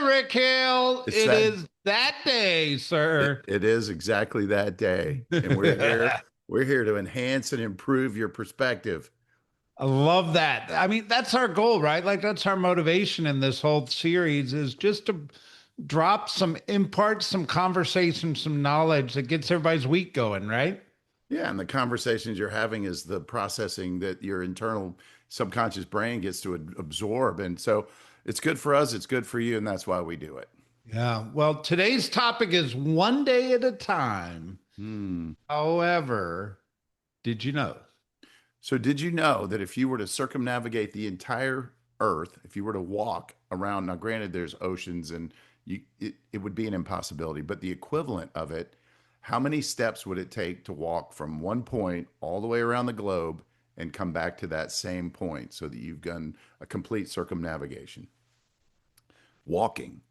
Rick Hill. It's It that is that day, sir. it is exactly that day. And we're here. We're here to enhance and improve your perspective. I love that. I mean, that's our goal, right? Like that's our motivation in this whole series is just to impart some conversation, some knowledge that gets everybody's week going, right? Yeah, and the conversations you're having is the processing that your internal subconscious brain gets to absorb. And so it's good for us, it's good for you, and that's why we do it. Yeah. Well, today's topic is one day at a time. Hmm. However, did you know? So, did you know that if you were to circumnavigate the entire Earth, if you were to walk around, now granted, there's oceans and it would be an impossibility, but the equivalent of it, how many steps would it take to walk from one point all the way around the globe and come back to that same point so that you've done a complete circumnavigation? Walking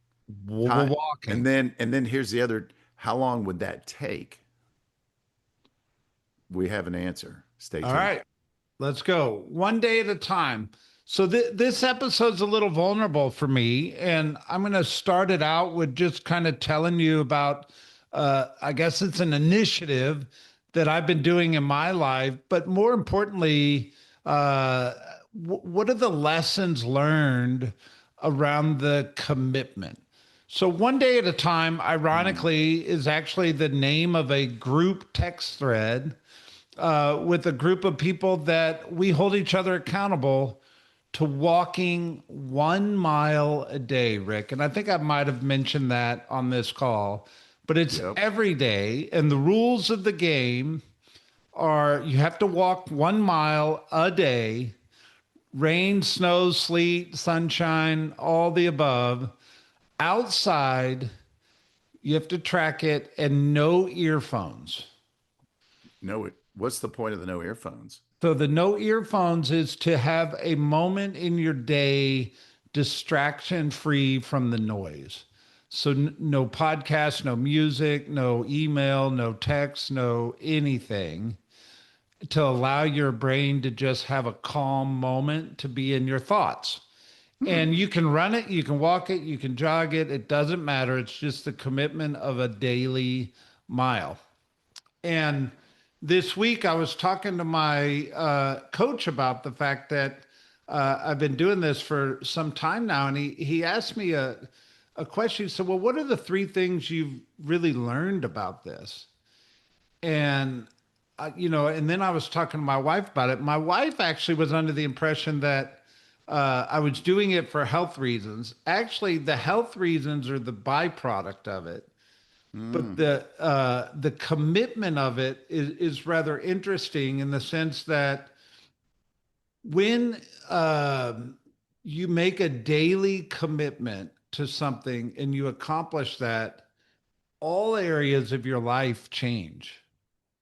time, Walking. and then here's the other: how long would that take? We have an answer. Stay All tuned. right. Let's go one day at a time. So this episode's a little vulnerable for me, and I'm going to start it out with just kind of telling you about. I guess it's an initiative that I've been doing in my life, but more importantly, what are the lessons learned around the commitment? So one day at a time, Mm. ironically, is actually the name of a group text thread with a group of people that we hold each other accountable to walking 1 mile a day, Rick. And I think I might have mentioned that on this call, but it's Yep. every day. And the rules of the game are you have to walk 1 mile a day, rain, snow, sleet, sunshine, all the above. Outside, you have to track it and no earphones. No, what's the point of the no earphones? So the no earphones is to have a moment in your day distraction free from the noise. So no podcast, no music, no email, no text, no anything to allow your brain to just have a calm moment to be in your thoughts. Hmm. And you can run it, you can walk it, you can jog it. It doesn't matter. It's just the commitment of a daily mile. And this week, I was talking to my coach about the fact that I've been doing this for some time now, and he asked me a question. He said, "Well, what are the three things you've really learned about this?" And and then I was talking to my wife about it. My wife actually was under the impression that I was doing it for health reasons. Actually, the health reasons are the byproduct of it, but Hmm. the commitment of it is rather interesting in the sense that when you make a daily commitment to something and you accomplish that, all areas of your life change.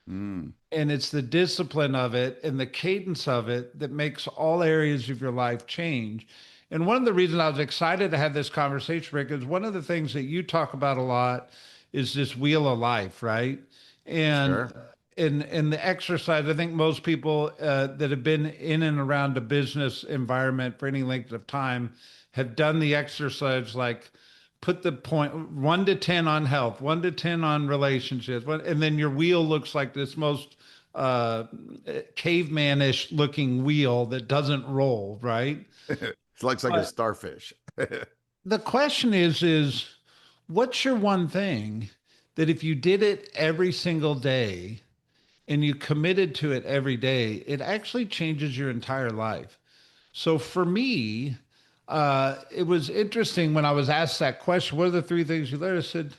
Hmm. And it's the discipline of it and the cadence of it that makes all areas of your life change. And one of the reasons I was excited to have this conversation, Rick, is one of the things that you talk about a lot is this wheel of life, right? And Sure. in the exercise, I think most people that have been in and around a business environment for any length of time have done the exercise like put the point 1 to 10 on health, 1 to 10 on relationships, and then your wheel looks like this most uh, cavemanish looking wheel that doesn't roll, right? It looks like a But starfish. the question is what's your one thing that if you did it every single day and you committed to it every day, it actually changes your entire life? So for me, it was interesting when I was asked that question, what are the three things you learned? I said,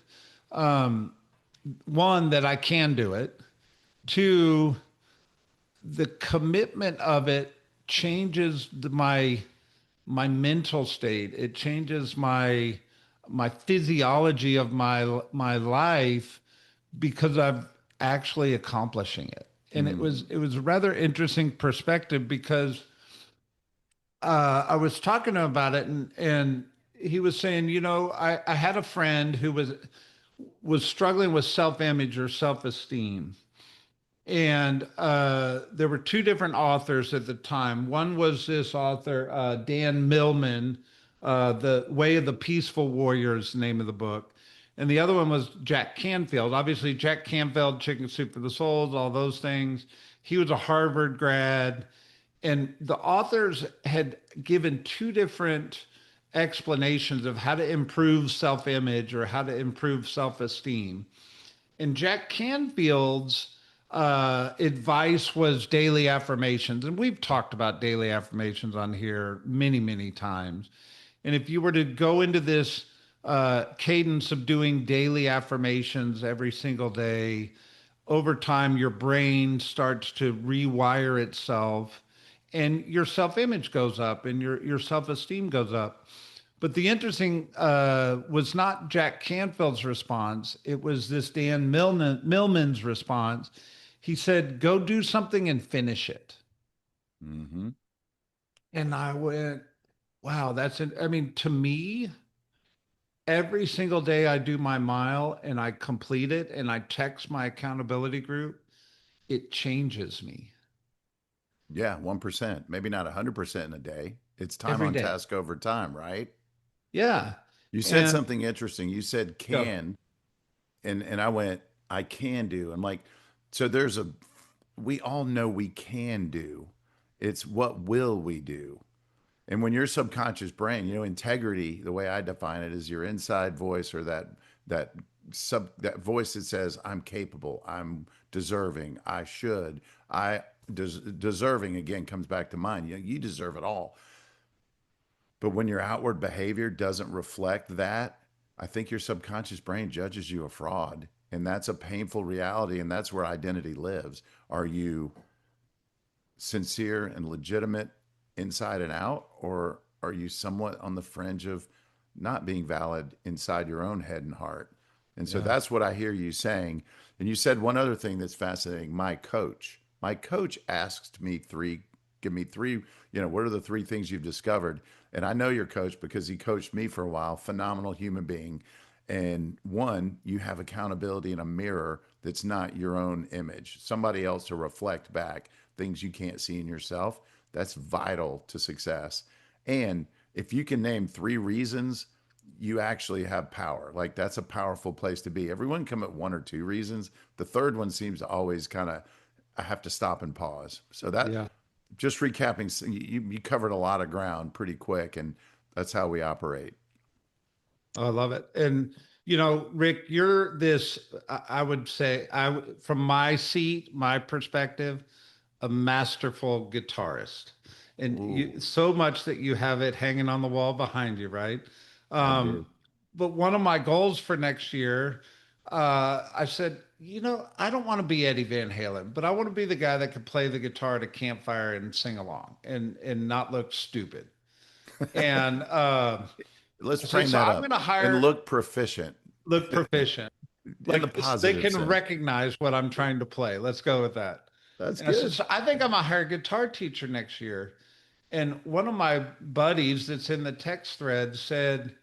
one, that I can do it. Two, the commitment of it changes my mental state. It changes my physiology of my life because I'm actually accomplishing it. And Hmm. it was a rather interesting perspective because I was talking to him about it and he was saying, I had a friend who was struggling with self-image or self-esteem. And there were two different authors at the time. One was this author, Dan Millman, The Way of the Peaceful Warrior is the name of the book. And the other one was Jack Canfield. Obviously, Jack Canfield, Chicken Soup for the Souls, all those things. He was a Harvard grad. And the authors had given two different explanations of how to improve self image or how to improve self esteem. And Jack Canfield's advice was daily affirmations. And we've talked about daily affirmations on here many, many times. And if you were to go into this cadence of doing daily affirmations every single day, over time, your brain starts to rewire itself and your self image goes up and your self esteem goes up. But the interesting was not Jack Canfield's response. It was this Millman's response. He said, go do something and finish it. Hmm. And I went, wow, that's it. I mean, to me, every single day I do my mile and I complete it and I text my accountability group, it changes me Yeah, 1%, maybe not 100% in a day. It's time every on day. task over time, right? Yeah. You said And something interesting. You said go, can, and I went, I can do. I'm like, so there's a, we all know we can do. It's what will we do? And when your subconscious brain, integrity, the way I define it is your inside voice, or that that voice that says, I'm capable, I'm deserving, I should, deserving again comes back to mind. You deserve it all. But when your outward behavior doesn't reflect that, I think your subconscious brain judges you a fraud. And that's a painful reality. And that's where identity lives. Are you sincere and legitimate inside and out, or are you somewhat on the fringe of not being valid inside your own head and heart? And so yeah, that's what I hear you saying. And you said one other thing that's fascinating. My coach asked me give me three, what are the three things you've discovered? And I know your coach because he coached me for a while, phenomenal human being. And one, you have accountability in a mirror that's not your own image, somebody else to reflect back things you can't see in yourself. That's vital to success. And if you can name three reasons, you actually have power. Like, that's a powerful place to be. Everyone come at one or two reasons. The third one seems to always kind of, I have to stop and pause. So that, yeah. just recapping, you covered a lot of ground pretty quick, and that's how we operate. Oh, I love it. And Rick, you're this. I would say, from my seat, my perspective, a masterful guitarist, and Ooh, so much that you have it hanging on the wall behind you, right? I Um, do. but one of my goals for next year, I said, I don't want to be Eddie Van Halen, but I want to be the guy that could play the guitar at a campfire and sing along and not look stupid. And Let's I said, frame so that I'm up going to and hire look proficient look proficient, in the like so they positive can sense. recognize what I'm trying to play. Let's go with that. That's And I said, good. so I think I'm gonna hire a guitar teacher next year. And one of my buddies that's in the text thread said,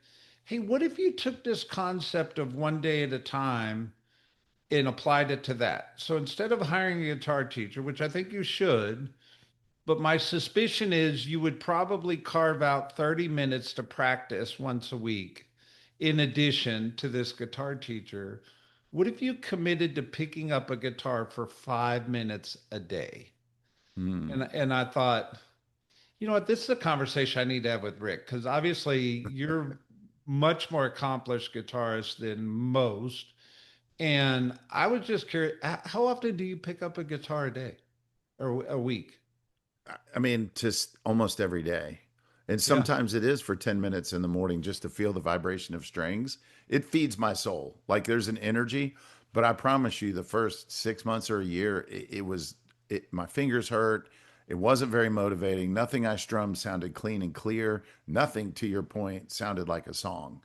hey, what if you took this concept of one day at a time and applied it to that? So instead of hiring a guitar teacher, which I think you should, but my suspicion is you would probably carve out 30 minutes to practice once a week in addition to this guitar teacher. What if you committed to picking up a guitar for 5 minutes a day? Hmm. And I thought, you know what, this is a conversation I need to have with Rick because obviously you're much more accomplished guitarist than most. And I was just curious, how often do you pick up a guitar a day or a week? I mean, just almost every day. And Yeah, sometimes it is for 10 minutes in the morning just to feel the vibration of strings. It feeds my soul. Like, there's an energy, but I promise you, the first 6 months or a year, my fingers hurt. It wasn't very motivating. Nothing I strummed sounded clean and clear. Nothing, to your point, sounded like a song.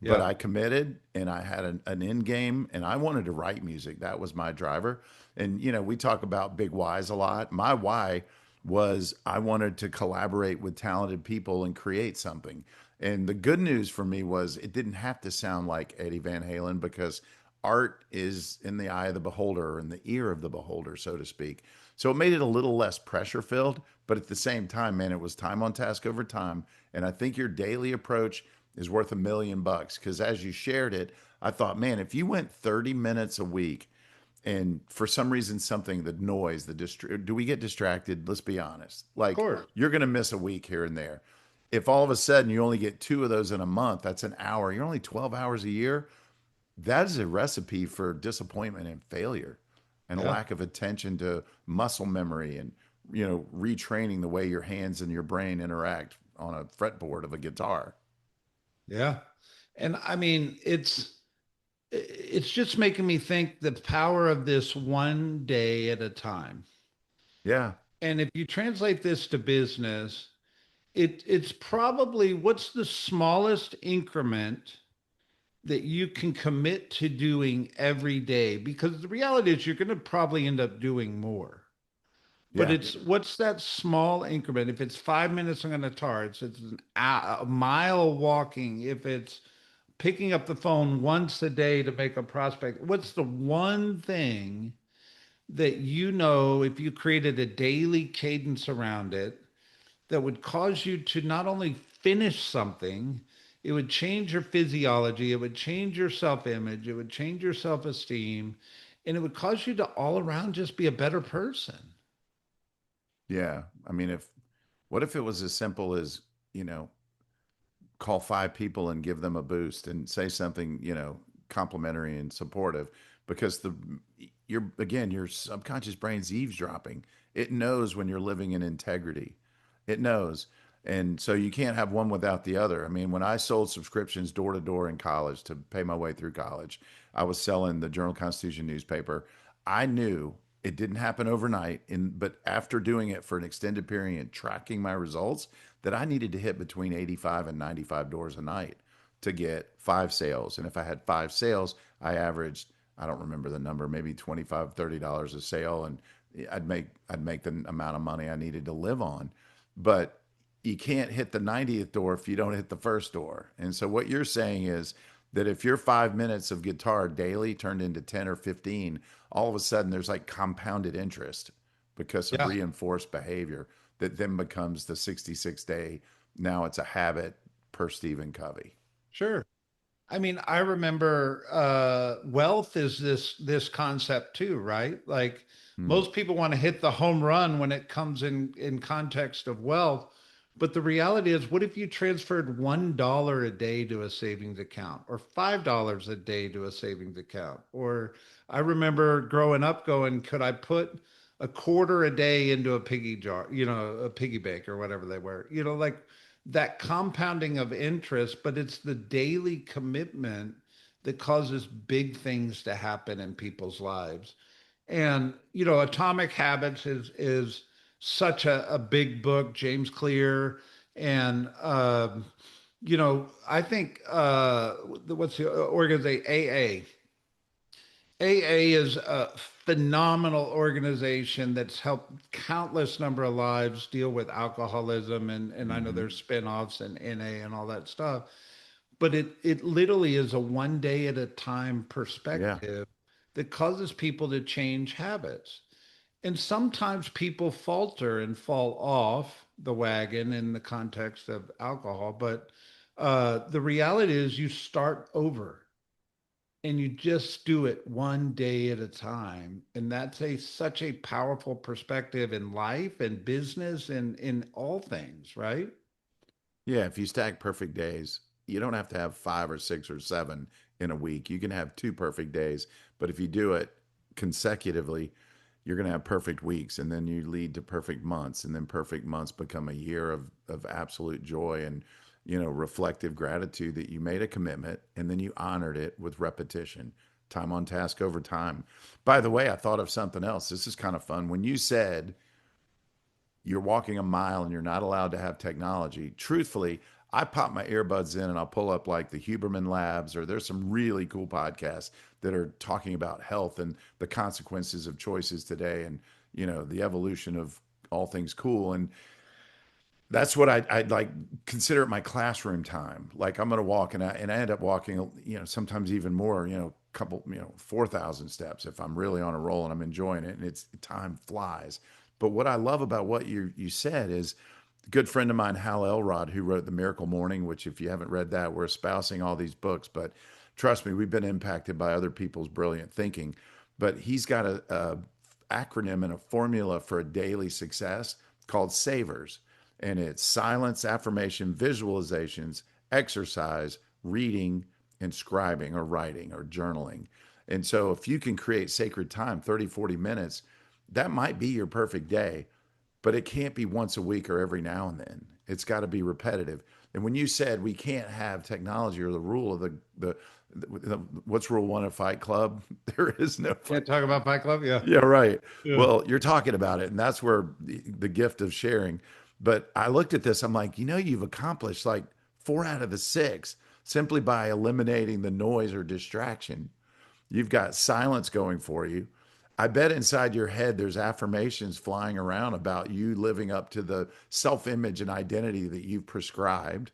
But yeah, I committed, and I had an end game, and I wanted to write music. That was my driver. And, we talk about big whys a lot. My why was I wanted to collaborate with talented people and create something. And the good news for me was it didn't have to sound like Eddie Van Halen, because art is in the eye of the beholder, or in the ear of the beholder, so to speak. So it made it a little less pressure filled, But at the same time, man, it was time on task over time. And I think your daily approach is worth $1 million. Because as you shared it, I thought, man, if you went 30 minutes a week and for some reason something, the noise, do we get distracted? Let's be honest. Of Like course. you're going to miss a week here and there. If all of a sudden you only get two of those in a month, that's an hour. You're only 12 hours a year. That is a recipe for disappointment and failure and a Yeah. lack of attention to muscle memory and, retraining the way your hands and your brain interact on a fretboard of a guitar. Yeah. And I mean, it's just making me think the power of this one day at a time. Yeah. And if you translate this to business, it's probably what's the smallest increment that you can commit to doing every day? Because the reality is you're going to probably end up doing more. But Yeah. it's what's that small increment? If it's 5 minutes on a guitar, it's a mile walking. If it's picking up the phone once a day to make a prospect, what's the one thing that you know if you created a daily cadence around it that would cause you to not only finish something, it would change your physiology, it would change your self image, it would change your self esteem, and it would cause you to all around just be a better person. Yeah. I mean, what if it was as simple as, you know, call five people and give them a boost and say something, complimentary and supportive because your subconscious brain's eavesdropping. It knows when you're living in integrity. It knows. And so you can't have one without the other. I mean, when I sold subscriptions door to door in college to pay my way through college, I was selling the Journal Constitution newspaper. I knew it didn't happen overnight, but after doing it for an extended period and tracking my results, that I needed to hit between 85 and 95 doors a night to get five sales. And if I had five sales, I averaged, I don't remember the number, maybe $25, $30 a sale. And I'd make the amount of money I needed to live on. But you can't hit the 90th door if you don't hit the first door. And so what you're saying is that if your 5 minutes of guitar daily turned into 10 or 15, all of a sudden there's like compounded interest because of Yeah, reinforced behavior that then becomes the 66 day. Now it's a habit per Stephen Covey. sure. I mean, I remember wealth is this concept too, right? Like Hmm. most people want to hit the home run when it comes in context of wealth, but the reality is, what if you transferred $1 a day to a savings account, or $5 a day to a savings account? Or I remember growing up going, could I put a quarter a day into a piggy jar, a piggy bank or whatever they were, like that compounding of interest, but it's the daily commitment that causes big things to happen in people's lives. And Atomic Habits is such a big book, James Clear, and I think what's the organization? AA is a phenomenal organization that's helped countless number of lives deal with alcoholism, and I know Hmm. there's spin-offs and NA and all that stuff, but it literally is a one day at a time Yeah. perspective that causes people to change habits. And sometimes people falter and fall off the wagon in the context of alcohol, but the reality is you start over and you just do it one day at a time, and that's a such a powerful perspective in life and business and in all things, right? Yeah, if you stack perfect days, you don't have to have five or six or seven in a week. You can have two perfect days, but if you do it consecutively, you're going to have perfect weeks, and then you lead to perfect months, and then perfect months become a year of absolute joy and reflective gratitude that you made a commitment and then you honored it with repetition, time on task over time. By the way, I thought of something else. This is kind of fun. When you said you're walking a mile and you're not allowed to have technology. Truthfully, I pop my earbuds in and I'll pull up like the Huberman Labs, or there's some really cool podcasts that are talking about health and the consequences of choices today and, the evolution of all things cool. And that's what I'd like consider it my classroom time. Like I'm going to walk and I end up walking, sometimes even more, couple, 4,000 steps if I'm really on a roll and I'm enjoying it and it's time flies. But what I love about what you said is a good friend of mine, Hal Elrod, who wrote The Miracle Morning, which if you haven't read that, we're espousing all these books. But trust me, we've been impacted by other people's brilliant thinking. But he's got a acronym and a formula for a daily success called SAVERS. And it's silence, affirmation, visualizations, exercise, reading, and scribing or writing or journaling. And so if you can create sacred time, 30, 40 minutes, that might be your perfect day, but it can't be once a week or every now and then. It's got to be repetitive. And when you said we can't have technology or the rule of the what's rule one of Fight Club? There is no Yeah, fight. talk about Fight Club. Yeah. Yeah, right. Yeah. Well, you're talking about it, and that's where the gift of sharing. But I looked at this, I'm like, you've accomplished like four out of the six simply by eliminating the noise or distraction. You've got silence going for you. I bet inside your head there's affirmations flying around about you living up to the self image and identity that you've prescribed.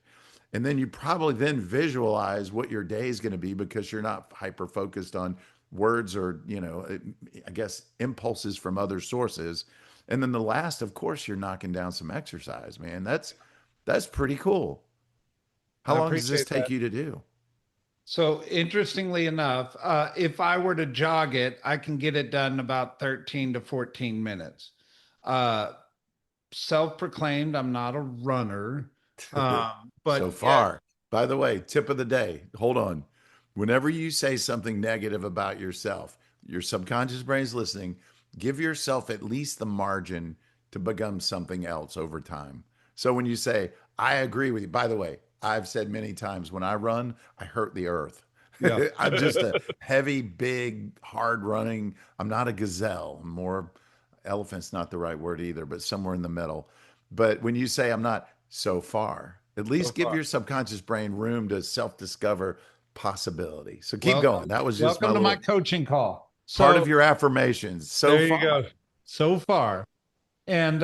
And then you probably then visualize what your day is going to be because you're not hyper focused on words or, I guess impulses from other sources. And then the last, of course, you're knocking down some exercise, man. That's pretty cool. How I long does this appreciate take that. you to do? So interestingly enough, if I were to jog it, I can get it done in about 13 to 14 minutes. Uh, Self-proclaimed, I'm not a runner. So But yeah, far. By the way, tip of the day. Hold on. Whenever you say something negative about yourself, your subconscious brain is listening. Give yourself at least the margin to become something else over time. So when you say, I agree with you, by the way, I've said many times when I run, I hurt the earth. yeah. I'm just a heavy, big, hard running. I'm not a gazelle. I'm more elephant's not the right word either, but somewhere in the middle. But when you say I'm not so far, at So least give far. your subconscious brain room to self discover possibility. So keep going. Welcome, That was just my welcome to my little coaching call. part of So your affirmations so there you far. go. So far. And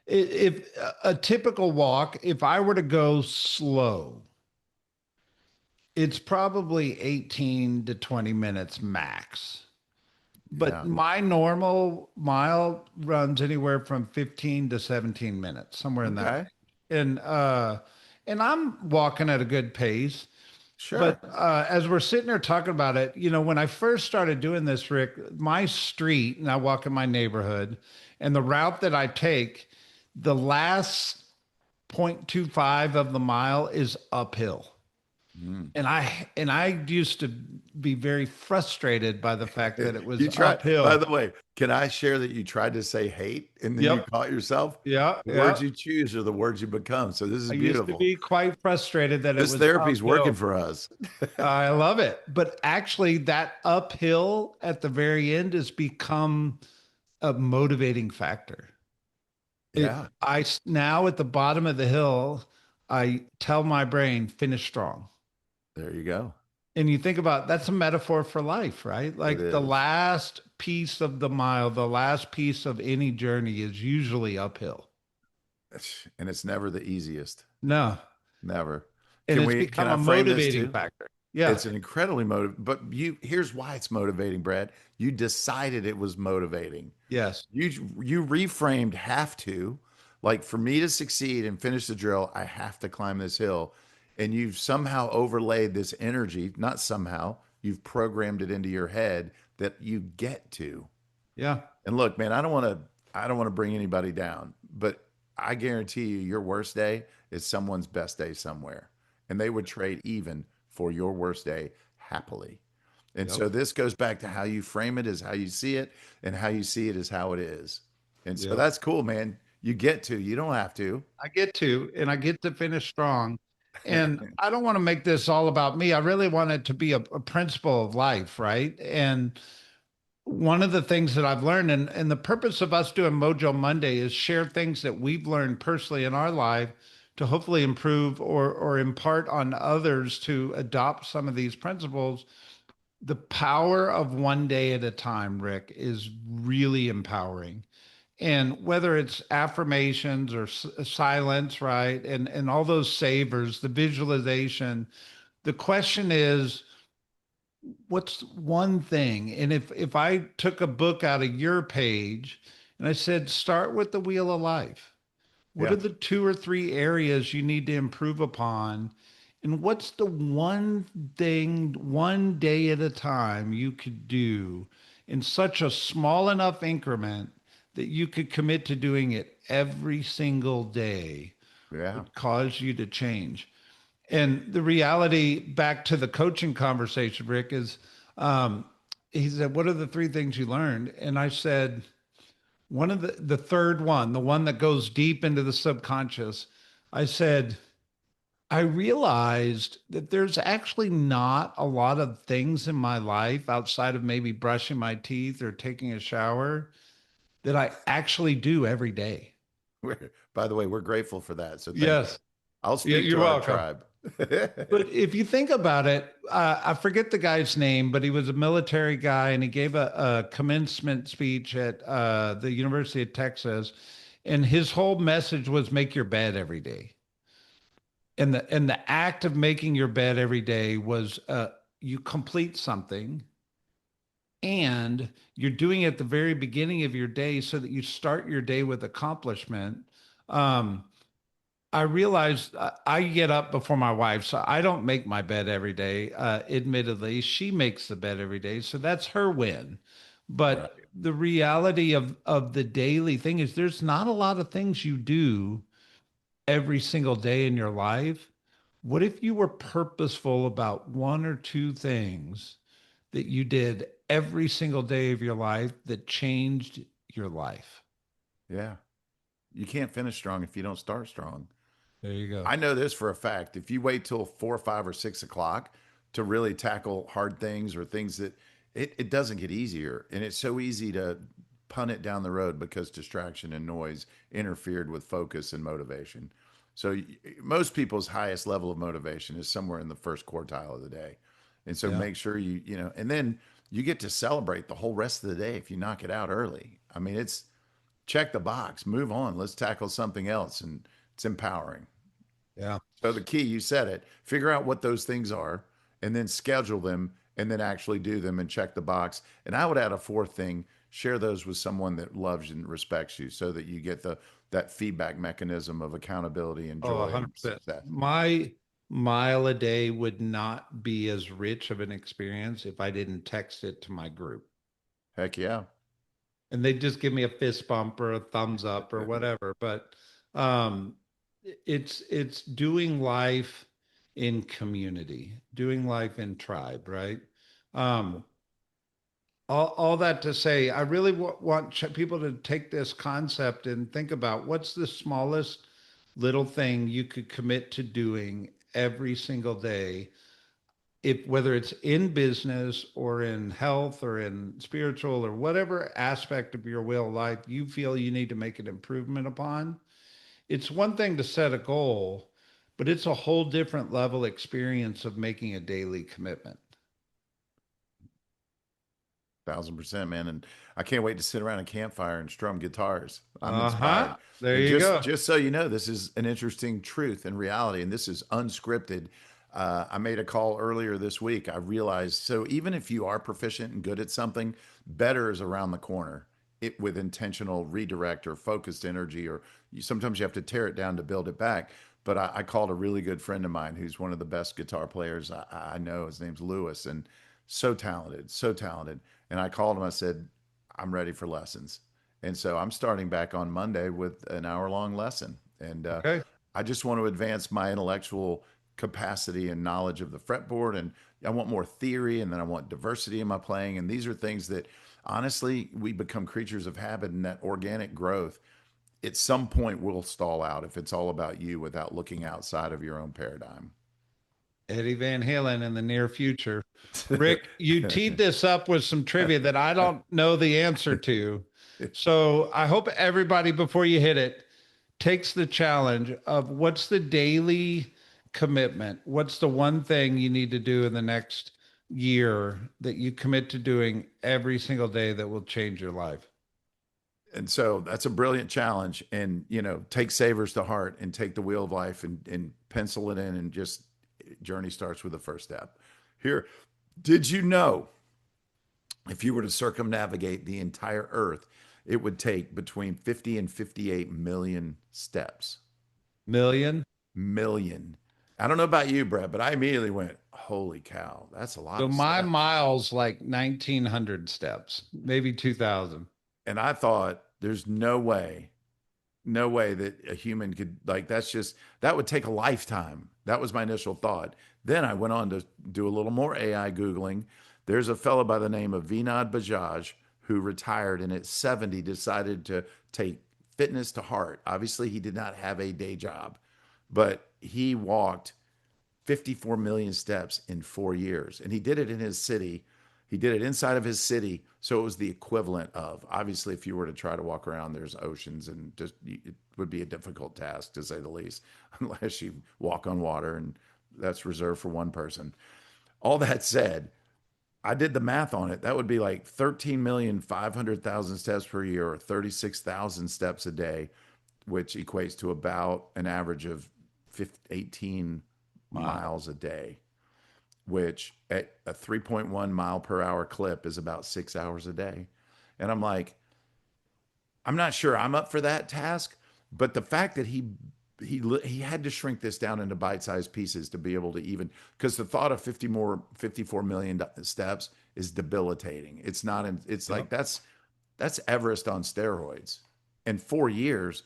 if a typical walk, if I were to go slow, it's probably 18 to 20 minutes max. But Yeah. my normal mile runs anywhere from 15 to 17 minutes, somewhere in that Okay. range. And I'm walking at a good pace. But Sure. as we're sitting there talking about it, when I first started doing this, Rick, my street, and I walk in my neighborhood, and the route that I take, the last 0.25 of the mile is uphill. Mm. And I used to be very frustrated by the fact that it was You try, by uphill. the way, can I share that you tried to say hate and then you Yep. caught yourself? Yeah. The Yeah. words you choose are the words you become. So this is I used to beautiful. be quite frustrated that it This was therapy is working uphill. for us. I love it. But actually, that uphill at the very end has become a motivating factor. Yeah, Now at the bottom of the hill, I tell my brain, finish strong. there you go. And you think about that's a metaphor for life, right? It Like the is. last piece of the mile, the last piece of any journey is usually uphill. And it's never the easiest. No. Never. And it's Can become I a frame this motivating too? factor. Yeah. It's an incredibly but here's why it's motivating, Brad. You decided it was motivating. Yes. You reframed have to, like for me to succeed and finish the drill, I have to climb this hill. And you've somehow overlaid this energy, not somehow, you've programmed it into your head that you get to. Yeah. And look, man, I don't want to bring anybody down, but I guarantee you your worst day is someone's best day somewhere. And they would trade even for your worst day happily. And Yep. so this goes back to how you frame it is how you see it, and how you see it is how it is. And so Yep. that's cool, man. You get to, you don't have to. I get to, and I get to finish strong. And I don't want to make this all about me. I really want it to be a principle of life, right? And one of the things that I've learned, and the purpose of us doing Mojo Monday is share things that we've learned personally in our life to hopefully improve or impart on others to adopt some of these principles. The power of one day at a time, Rick, is really empowering. And whether it's affirmations or silence, right? And all those savers, the visualization, the question is, what's one thing? And if I took a book out of your page and I said, start with the wheel of life. What are Yeah. the two or three areas you need to improve upon? And what's the one thing, one day at a time, you could do in such a small enough increment that you could commit to doing it every single day Yeah. would cause you to change? And the reality, back to the coaching conversation, Rick, is um, he said, what are the three things you learned? And I said, one of the third one, the one that goes deep into the subconscious, I said, I realized that there's actually not a lot of things in my life outside of maybe brushing my teeth or taking a shower that I actually do every day. By the way, we're grateful for that. So thank you. Yes. I'll Yeah, speak you're to our welcome. tribe. But if you think about it, I forget the guy's name, but he was a military guy and he gave a commencement speech at the University of Texas. And his whole message was make your bed every day. And the act of making your bed every day was you complete something and you're doing it at the very beginning of your day so that you start your day with accomplishment. Um, I realized I get up before my wife, so I don't make my bed every day. Admittedly, she makes the bed every day, so that's her win. Right. But the reality of the daily thing is there's not a lot of things you do every single day in your life. What if you were purposeful about one or two things that you did every single day of your life that changed your life? Yeah. You can't finish strong if you don't start strong. There you go. I know this for a fact. If you wait till 4, 5, or 6 o'clock to really tackle hard things or things that it doesn't get easier. And it's so easy to punt it down the road because distraction and noise interfered with focus and motivation. So most people's highest level of motivation is somewhere in the first quartile of the day. And so Yeah. make sure and then you get to celebrate the whole rest of the day if you knock it out early. I mean, it's check the box, move on, let's tackle something else. And it's empowering. Yeah. So the key, you said it, figure out what those things are and then schedule them and then actually do them and check the box. And I would add a fourth thing, share those with someone that loves and respects you so that you get that feedback mechanism of accountability and Oh, joy and 100%. success. My mile a day would not be as rich of an experience if I didn't text it to my group. Heck yeah. And they'd just give me a fist bump or a thumbs up or whatever. But um, it's doing life in community, doing life in tribe, right? Um, all that to say, I really want people to take this concept and think about what's the smallest little thing you could commit to doing every single day, if whether it's in business or in health or in spiritual or whatever aspect of your will life you feel you need to make an improvement upon. It's one thing to set a goal, but it's a whole different level experience of making a daily commitment. 1,000%, man. And I can't wait to sit around a campfire and strum guitars. I'm inspired. Uh-huh. There And you go. just so you know, this is an interesting truth and reality, and this is unscripted. I made a call earlier this week. I realized so even if you are proficient and good at something, better is around the corner. It with intentional redirect or focused energy, or sometimes you have to tear it down to build it back. But I called a really good friend of mine who's one of the best guitar players I know. His name's Lewis, and so talented, so talented. And I called him. I said, I'm ready for lessons. And so I'm starting back on Monday with an hour long lesson. And Okay. I just want to advance my intellectual capacity and knowledge of the fretboard. And I want more theory. And then I want diversity in my playing. And these are things that honestly, we become creatures of habit, and that organic growth at some point will stall out if it's all about you without looking outside of your own paradigm. Eddie Van Halen in the near future. Rick, you teed this up with some trivia that I don't know the answer to. So I hope everybody, before you hit it, takes the challenge of what's the daily commitment? What's the one thing you need to do in the next year that you commit to doing every single day that will change your life? And so that's a brilliant challenge. And, take Savers to heart and take the wheel of life and pencil it in, and just journey starts with the first step. Here, Did you know if you were to circumnavigate the entire earth, it would take between 50 and 58 million steps? Million. Million. I don't know about you, Brett, but I immediately went, holy cow, that's a lot So of my steps. miles like 1900 steps, maybe 2000. And I thought, there's no way that a human could, like, that's just, that would take a lifetime. That was my initial thought. Then I went on to do a little more AI Googling. There's a fellow by the name of Vinod Bajaj who retired and at 70 decided to take fitness to heart. Obviously, he did not have a day job, but he walked 54 million steps in 4 years. And he did it in his city. He did it inside of his city. So it was the equivalent of, obviously, if you were to try to walk around, there's oceans and just, it would be a difficult task to say the least, unless you walk on water and that's reserved for one person. All that said, I did the math on it. That would be like 13,500,000 steps per year or 36,000 steps a day, which equates to about an average of 18 Wow. miles a day, which at a 3.1 mile per hour clip is about 6 hours a day. And I'm like, I'm not sure I'm up for that task, but the fact that he had to shrink this down into bite-sized pieces to be able to even, because the thought of 54 million steps is debilitating. It's not in, it's like Yep. that's Everest on steroids in 4 years.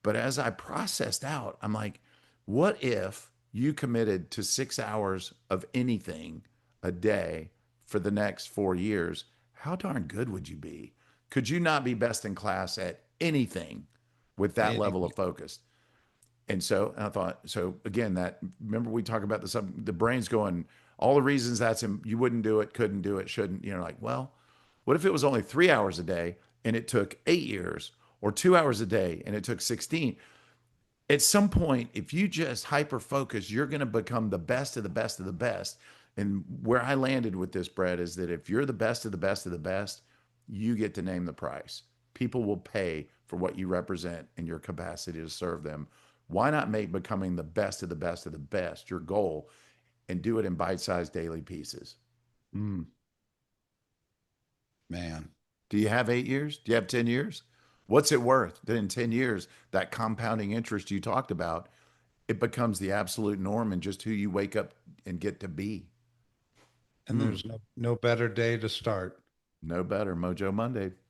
But as I processed out, I'm like, what if you committed to 6 hours of anything a day for the next 4 years? How darn good would you be? Could you not be best in class at anything with that level of Anything. focus? And I thought, so again, that, remember we talk about the brain's going, all the reasons you wouldn't do it, couldn't do it, shouldn't, like, well, what if it was only 3 hours a day and it took 8 years, or 2 hours a day and it took 16? At some point, if you just hyper focus, you're going to become the best of the best of the best. And where I landed with this, Brett, is that if you're the best of the best of the best, you get to name the price. People will pay for what you represent and your capacity to serve them. Why not make becoming the best of the best of the best your goal and do it in bite sized daily pieces? Mm, man. Do you have 8 years? Do you have 10 years? What's it worth that in 10 years, that compounding interest you talked about, it becomes the absolute norm and just who you wake up and get to be? And Mm, there's no better day to start. no better. Mojo Monday.